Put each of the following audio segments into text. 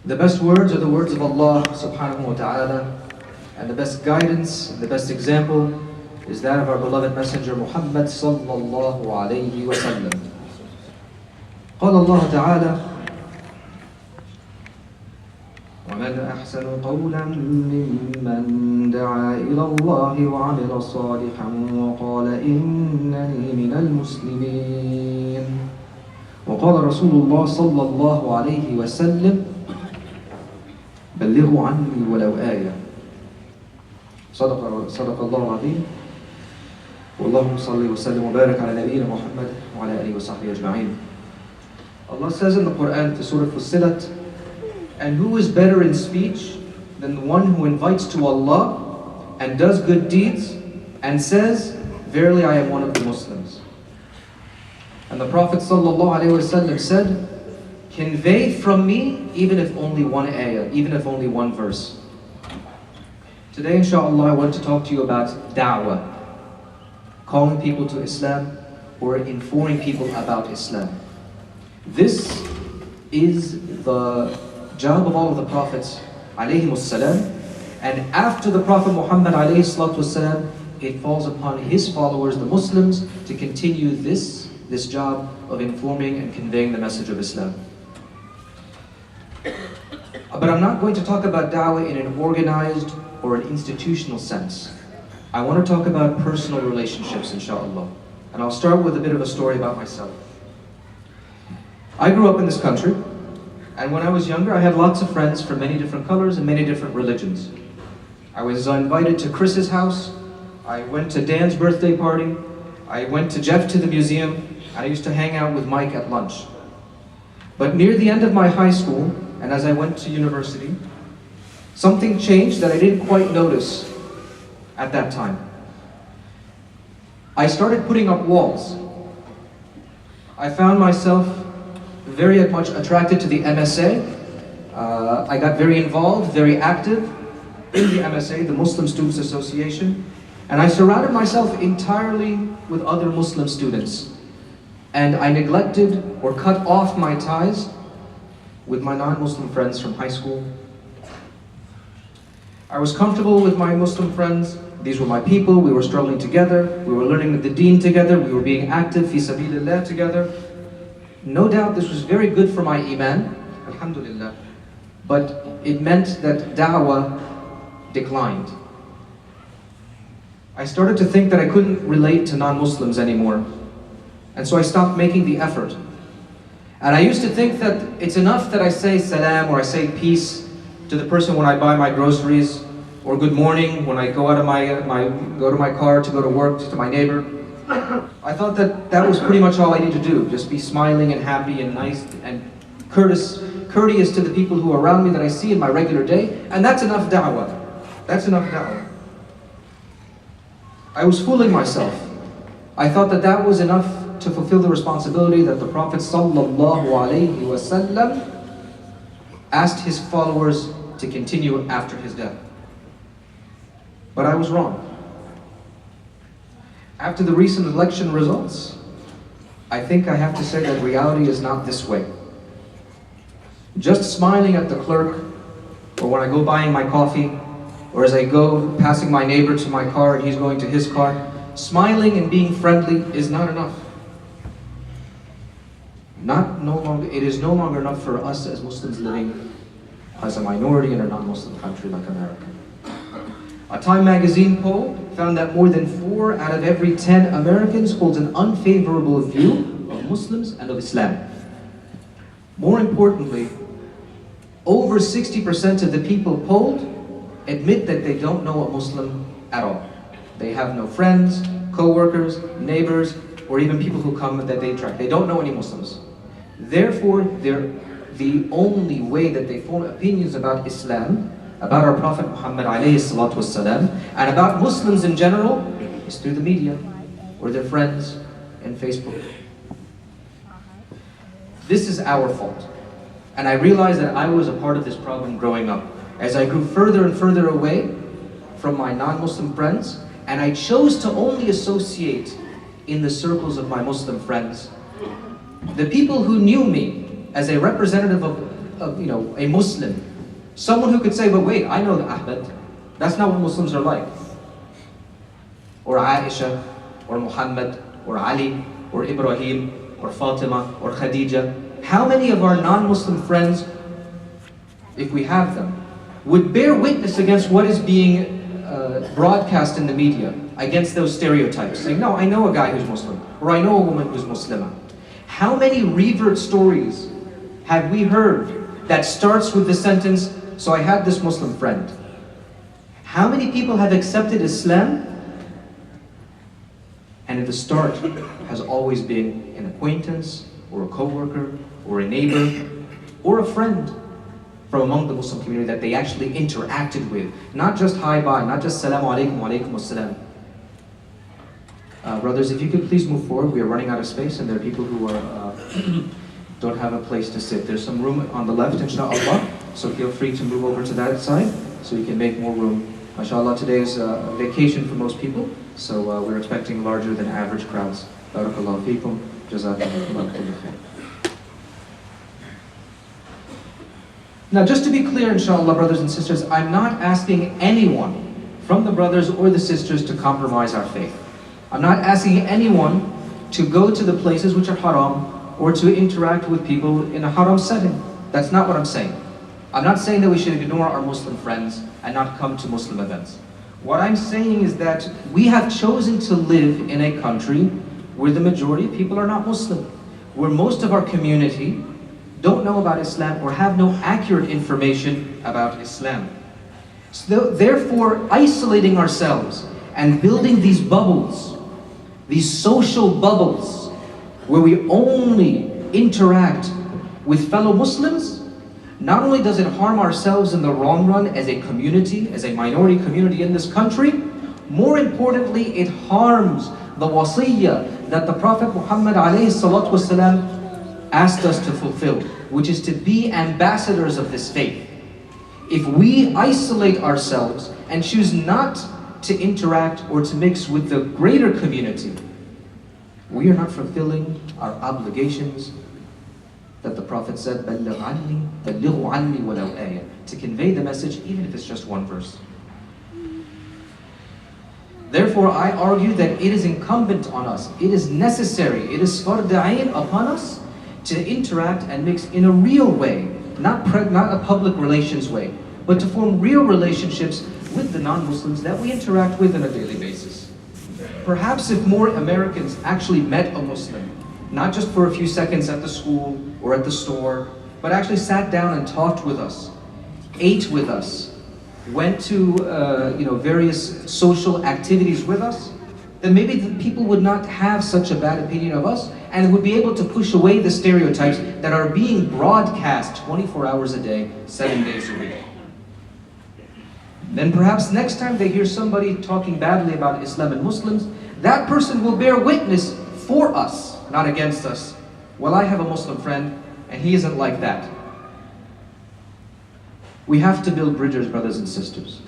The best words are the words of Allah subhanahu wa ta'ala, and the best guidance, the best example is that of our beloved Messenger Muhammad sallallahu alayhi wa sallam. قال الله تعالى: ومن أحسن قولا ممن دعا إلى الله وعمل صالحا وقال إنني من المسلمين وقال رسول الله صلى الله عليه وسلم بلغوا عني ولو آية. صدق الله العظيم. واللهم صل وسلم وبارك على نبينا محمد وعلى آله وصحبه أجمعين. Allah says in the Quran to Surah Fussilat, and who is better in speech than the one who invites to Allah and does good deeds and says, verily I am one of the Muslims. And the Prophet ﷺ said, convey from me even if only one ayah, even if only one verse. Today inshallah I want to talk to you about da'wah, calling people to Islam or informing people about Islam. This is the job of all of the Prophets alayhimussalam, and after the Prophet Muhammad alayhi it falls upon his followers, the Muslims, to continue this job of informing and conveying the message of Islam. But I'm not going to talk about da'wah in an organized or an institutional sense. I want to talk about personal relationships, inshallah. And I'll start with a bit of a story about myself. I grew up in this country, and when I was younger, I had lots of friends from many different colors and many different religions. I was invited to Chris's house, I went to Dan's birthday party, I went to Jeff to the museum, and I used to hang out with Mike at lunch. But near the end of my high school, and as I went to university, something changed that I didn't quite notice at that time. I started putting up walls. I found myself very much attracted to the MSA. I got very involved, very active in the MSA, the Muslim Students Association, and I surrounded myself entirely with other Muslim students. And I neglected or cut off my ties with my non-Muslim friends from high school. I was comfortable with my Muslim friends. These were my people, we were struggling together, we were learning the deen together, we were being active, fi sabilillah together. No doubt this was very good for my iman, alhamdulillah, but it meant that da'wah declined. I started to think that I couldn't relate to non-Muslims anymore, and so I stopped making the effort. And I used to think that it's enough that I say salam or I say peace to the person when I buy my groceries, or good morning when I go out of go to my car to go to work, to my neighbor. I thought that was pretty much all I need to do, just be smiling and happy and nice and courteous to the people who are around me that I see in my regular day, and that's enough da'wah. That's enough da'wah. I was fooling myself. I thought that was enough to fulfill the responsibility that the Prophet sallallahu alayhi wasallam asked his followers to continue after his death. But I was wrong. After the recent election results, I think I have to say that reality is not this way. Just smiling at the clerk, or when I go buying my coffee, or as I go passing my neighbor to my car and he's going to his car, smiling and being friendly is not enough. It is no longer enough for us as Muslims living as a minority in a non-Muslim country like America. A Time magazine poll found that more than 4 out of every 10 Americans holds an unfavorable view of Muslims and of Islam. More importantly, over 60% of the people polled admit that they don't know a Muslim at all. They have no friends, co-workers, neighbors, or even people who come that they track. They don't know any Muslims. Therefore, the only way that they form opinions about Islam, about our Prophet Muhammad ﷺ, and about Muslims in general, is through the media, or their friends, and Facebook. This is our fault. And I realized that I was a part of this problem growing up. As I grew further and further away from my non-Muslim friends, and I chose to only associate in the circles of my Muslim friends, the people who knew me as a representative of a Muslim, someone who could say, but wait, I know the Ahmed. That's not what Muslims are like. Or Aisha, or Muhammad, or Ali, or Ibrahim, or Fatima, or Khadija. How many of our non-Muslim friends, if we have them, would bear witness against what is being broadcast in the media, against those stereotypes, saying, no, I know a guy who's Muslim, or I know a woman who's Muslimah. How many revert stories have we heard that starts with the sentence, so I had this Muslim friend? How many people have accepted Islam, and at the start has always been an acquaintance, or a co-worker, or a neighbor, or a friend from among the Muslim community that they actually interacted with. Not just hi, bye, not just salamu alaikum, wa alaikum assalam. Brothers, if you could please move forward. We are running out of space and there are people who are, don't have a place to sit. There's some room on the left, inshaAllah, so feel free to move over to that side so you can make more room. MashaAllah, today is a vacation for most people, so we're expecting larger than average crowds. Barakallahu feekum, jazakumullah khair. Now, just to be clear, inshallah, brothers and sisters, I'm not asking anyone from the brothers or the sisters to compromise our faith. I'm not asking anyone to go to the places which are haram or to interact with people in a haram setting. That's not what I'm saying. I'm not saying that we should ignore our Muslim friends and not come to Muslim events. What I'm saying is that we have chosen to live in a country where the majority of people are not Muslim, where most of our community don't know about Islam or have no accurate information about Islam. So therefore, isolating ourselves and building these bubbles, these social bubbles, where we only interact with fellow Muslims, not only does it harm ourselves in the long run as a community, as a minority community in this country, more importantly, it harms the wasiyyah that the Prophet Muhammad ﷺ asked us to fulfill, which is to be ambassadors of this faith. If we isolate ourselves and choose not to interact or to mix with the greater community, we are not fulfilling our obligations that the Prophet said, بَلِّغْ عَنِّي بَلِّغُوا عَنِّي وَلَوْ آيَةً, to convey the message even if it's just one verse. Therefore, I argue that it is incumbent on us, it is necessary, it is fard ayn upon us to interact and mix in a real way, not a public relations way, but to form real relationships with the non-Muslims that we interact with on a daily basis. Perhaps if more Americans actually met a Muslim, not just for a few seconds at the school or at the store, but actually sat down and talked with us, ate with us, went to various social activities with us, then maybe the people would not have such a bad opinion of us and would be able to push away the stereotypes that are being broadcast 24 hours a day, 7 days a week. Then perhaps next time they hear somebody talking badly about Islam and Muslims, that person will bear witness for us, not against us. Well, I have a Muslim friend and he isn't like that. We have to build bridges, brothers and sisters.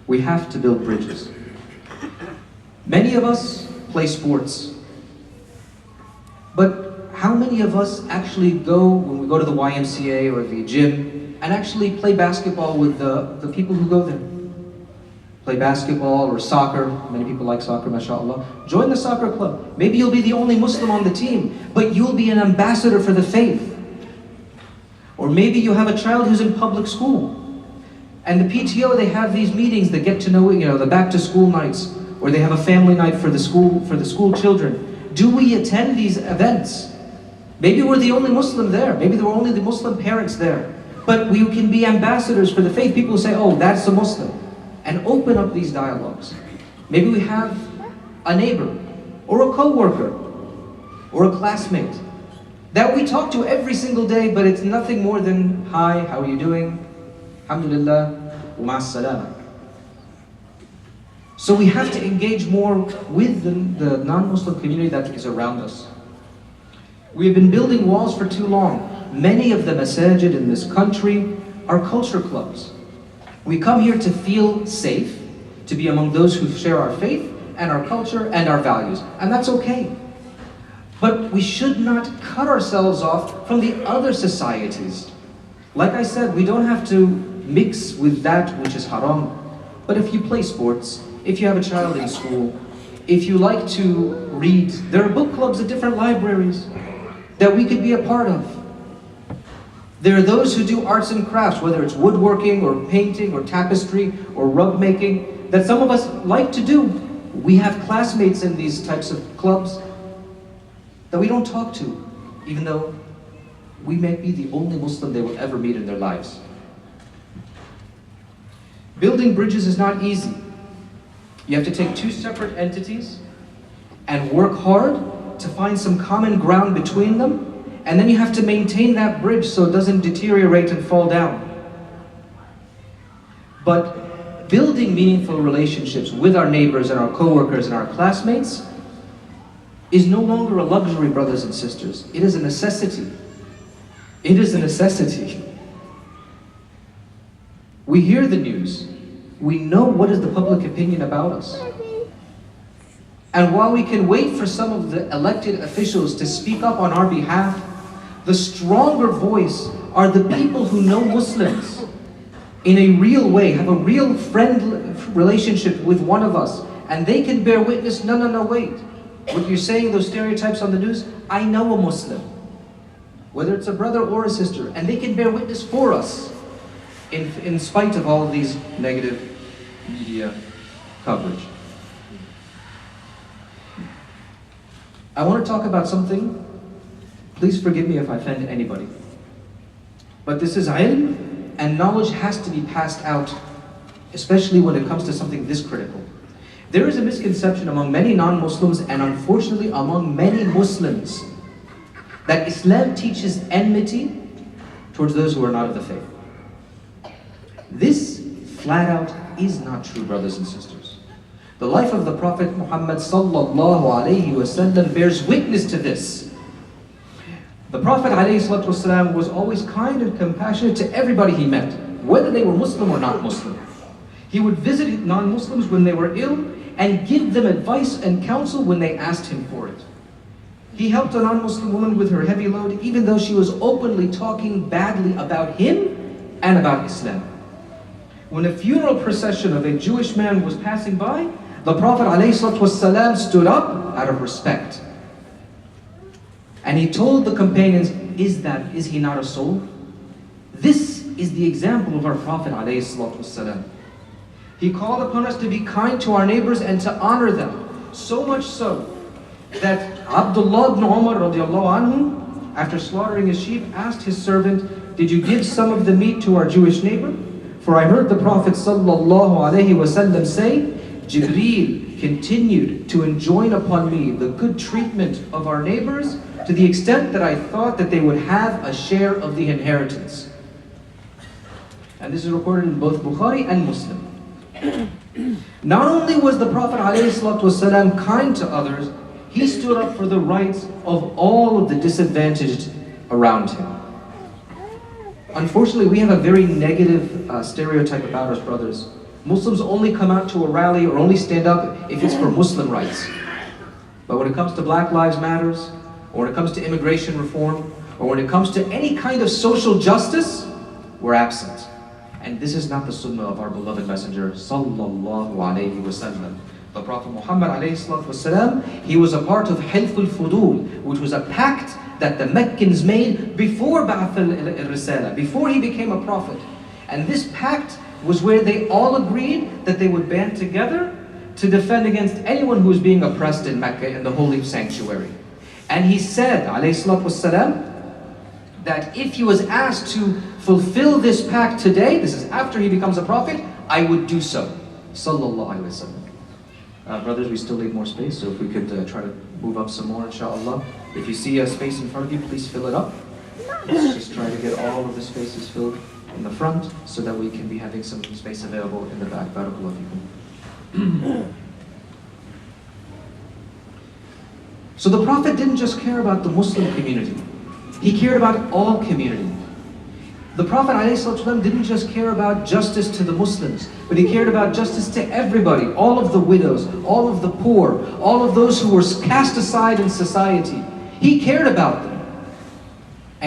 We have to build bridges. Many of us play sports, but how many of us actually go, when we go to the YMCA or the gym, and actually play basketball with the people who go there? Play basketball or soccer. Many people like soccer, mashallah. Join the soccer club. Maybe you'll be the only Muslim on the team, but you'll be an ambassador for the faith. Or maybe you have a child who's in public school, and the PTO, they have these meetings that get to know, the back to school nights, or they have a family night for the school children. Do we attend these events? Maybe we're the only Muslim there. Maybe there were only the Muslim parents there. But we can be ambassadors for the faith. People say, oh, that's a Muslim. And open up these dialogues. Maybe we have a neighbor, or a co-worker, or a classmate that we talk to every single day, but it's nothing more than, hi, how are you doing? Alhamdulillah, wa ma'as salama. So we have to engage more with the non-Muslim community that is around us. We've been building walls for too long. Many of the masajid in this country are culture clubs. We come here to feel safe, to be among those who share our faith and our culture and our values, and that's okay. But we should not cut ourselves off from the other societies Like I said, we don't have to mix with that which is haram. But if you play sports, if you have a child in school, if you like to read, there are book clubs at different libraries that we could be a part of. There are those who do arts and crafts, whether it's woodworking or painting or tapestry or rug making, that some of us like to do. We have classmates in these types of clubs that we don't talk to, even though we may be the only Muslim they will ever meet in their lives. Building bridges is not easy. You have to take two separate entities and work hard to find some common ground between them, and then you have to maintain that bridge so it doesn't deteriorate and fall down. But building meaningful relationships with our neighbors and our co-workers and our classmates is no longer a luxury, brothers and sisters. It is a necessity. It is a necessity. We hear the news. We know what is the public opinion about us. And while we can wait for some of the elected officials to speak up on our behalf, the stronger voice are the people who know Muslims in a real way, have a real friendly relationship with one of us, and they can bear witness, no, wait. What you're saying, those stereotypes on the news, I know a Muslim, whether it's a brother or a sister, and they can bear witness for us in spite of all of these negative media coverage. I want to talk about something. Please forgive me if I offend anybody. But this is ilm, and knowledge has to be passed out, especially when it comes to something this critical. There is a misconception among many non-Muslims, and unfortunately among many Muslims, that Islam teaches enmity towards those who are not of the faith. This, flat out, is not true, brothers and sisters. The life of the Prophet Muhammad sallallahu alayhi wasallam bears witness to this. The Prophet ﷺ was always kind and compassionate to everybody he met, whether they were Muslim or not Muslim. He would visit non-Muslims when they were ill and give them advice and counsel when they asked him for it. He helped a non-Muslim woman with her heavy load, even though she was openly talking badly about him and about Islam. When a funeral procession of a Jewish man was passing by, the Prophet ﷺ stood up out of respect. And he told the companions, is he not a soul? This is the example of our Prophet ﷺ. He called upon us to be kind to our neighbors and to honor them. So much so that Abdullah ibn Umar radiallahu anhu, after slaughtering his sheep, asked his servant, did you give some of the meat to our Jewish neighbor? For I heard the Prophet sallallahu alaihi wasallam say, Jibreel continued to enjoin upon me the good treatment of our neighbors to the extent that I thought that they would have a share of the inheritance. And this is recorded in both Bukhari and Muslim. Not only was the Prophet ﷺ kind to others, he stood up for the rights of all of the disadvantaged around him. Unfortunately, we have a very negative stereotype about us, brothers. Muslims only come out to a rally or only stand up if it's for Muslim rights. But when it comes to Black Lives Matters, or when it comes to immigration reform, or when it comes to any kind of social justice, we're absent. And this is not the sunnah of our beloved Messenger, sallallahu alayhi wasallam. The Prophet Muhammad alayhi salatu wasalam, he was a part of Hilf al-Fudul, which was a pact that the Meccans made before Ba'ath al-Risala, before he became a prophet. And this pact was where they all agreed that they would band together to defend against anyone who was being oppressed in Mecca, in the holy sanctuary. And he said, alayhi salatu wasalam, that if he was asked to fulfill this pact today, this is after he becomes a prophet, I would do so. Sallallahu alayhi wasallam. Brothers, we still need more space, so if we could try to move up some more, inshallah. If you see a space in front of you, please fill it up. Let's just try to get all of the spaces filled in the front so that we can be having some space available in the back. Barakallahu feekum. So the Prophet didn't just care about the Muslim community. He cared about all community. The Prophet ﷺ didn't just care about justice to the Muslims, but he cared about justice to everybody, all of the widows, all of the poor, all of those who were cast aside in society. He cared about them.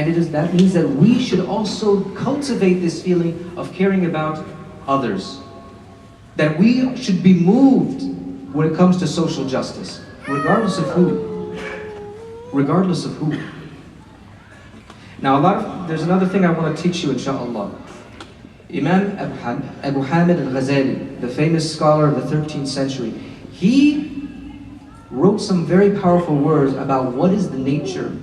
And that means that we should also cultivate this feeling of caring about others. That we should be moved when it comes to social justice, regardless of who. Regardless of who. Now there's another thing I want to teach you, inshaAllah. Imam Abu Hamid al-Ghazali, the famous scholar of the 13th century, he wrote some very powerful words about what is the nature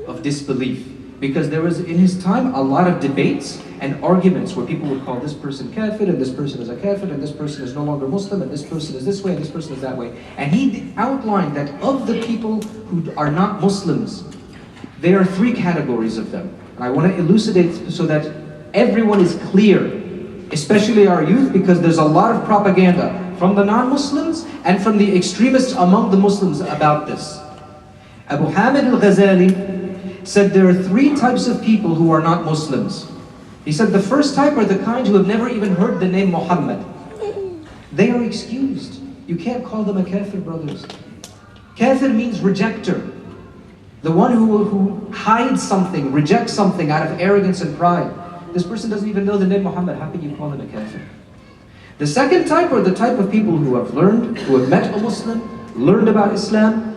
of disbelief. Because there was, in his time, a lot of debates and arguments where people would call this person kafir, and this person is a kafir, and this person is no longer Muslim, and this person is this way, and this person is that way. And he outlined that of the people who are not Muslims, there are three categories of them. And I want to elucidate so that everyone is clear, especially our youth, because there's a lot of propaganda from the non-Muslims and from the extremists among the Muslims about this. Abu Hamid al-Ghazali said there are three types of people who are not Muslims. He said the first type are the kind who have never even heard the name Muhammad. They are excused. You can't call them a kafir, brothers. Kafir means rejecter. The one who hides something, rejects something out of arrogance and pride. This person doesn't even know the name Muhammad. How can you call him a kafir? The second type are the type of people who have learned, who have met a Muslim, learned about Islam,